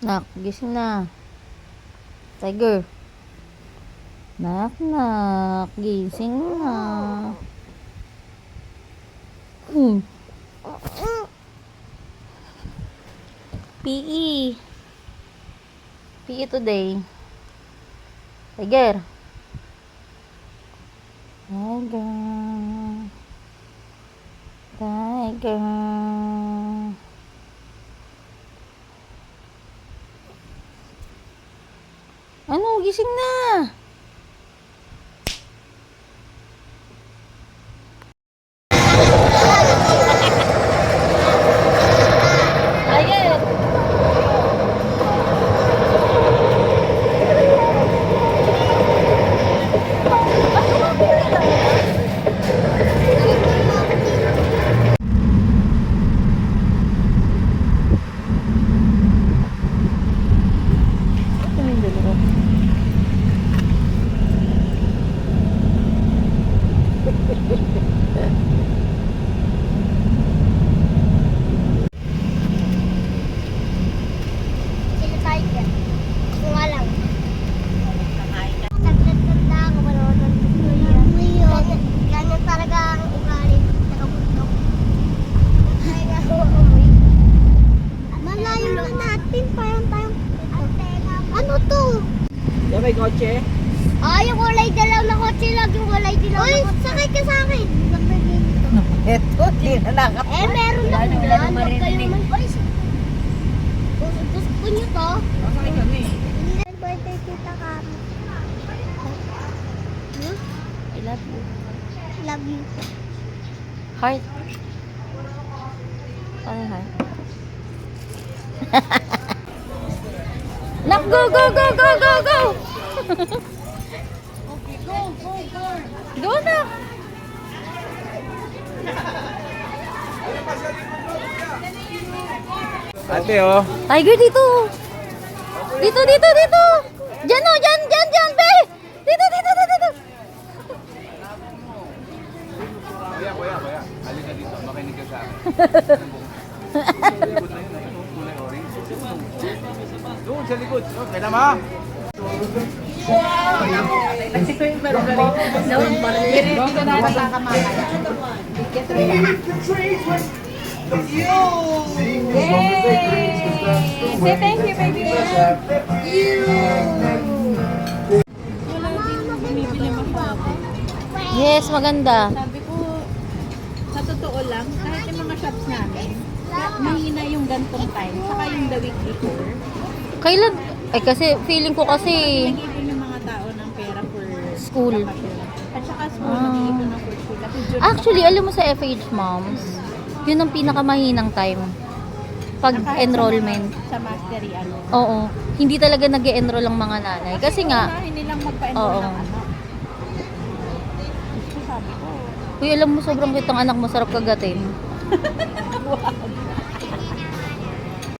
Nak, gising na. Tiger. Nak, nak, gising na. PE. PE today. Tiger. Tiger. Tiger. Ano? Gising na. Tiger. Sila Tiger. Ako nga lang. Tagtag-tagda ako manood ng video. Ganyan talaga ang ugali sa kabundok. Kaya ako amoy. Malayo na natin. Parang tayong... Ano to? Yan may kotse? Yung kulay dilaw na kotse lang. Yung kulay dilaw na kotse. Sakay ka sa akin. Eto, di na nakap. Meron na po yan. Huwag kayong mag-voice. Gusto nyo to? Masakay kami. Hindi birthday kita ka. I love you. Love you. Heart. Ano heart? Nak, go, go, go, go, go, go! Okay, go, go, go. Go na! Ate, oh. Tiger, dito! Dito, dito, dito! Diyan, oh! Diyan, diyan, diyan, be! Dito, dito, dito, dito! Kuya. Halika dito. Makinig ka sa akin. Likod na yun. Ayun, oh. Kulay orange. Doon sa likod. Oh, kaya naman. Say thank you, baby. Yes, maganda. Sabi ko, sa totoo lang, kahit yung mga shops namin, mahina yung gantong time, saka yung the week before. Kailan? Eh, kasi feeling ko kasi Nag-iipon yung mga tao ng pera for School. bakasyon. At saka school, nag-iipon ng for school. Kasi June actually, alam mo sa FH moms, yun ang pinakamahinang time. Pag kahit enrollment. Sa mastery, ano. Oo. Hindi talaga nag-e-enroll ang mga nanay. Kasi nga, unahin nilang magpa-enroll Oo. ng anak. So, sabi ko, uy, alam mo, sobrang kitang anak, masarap kagatin. wag.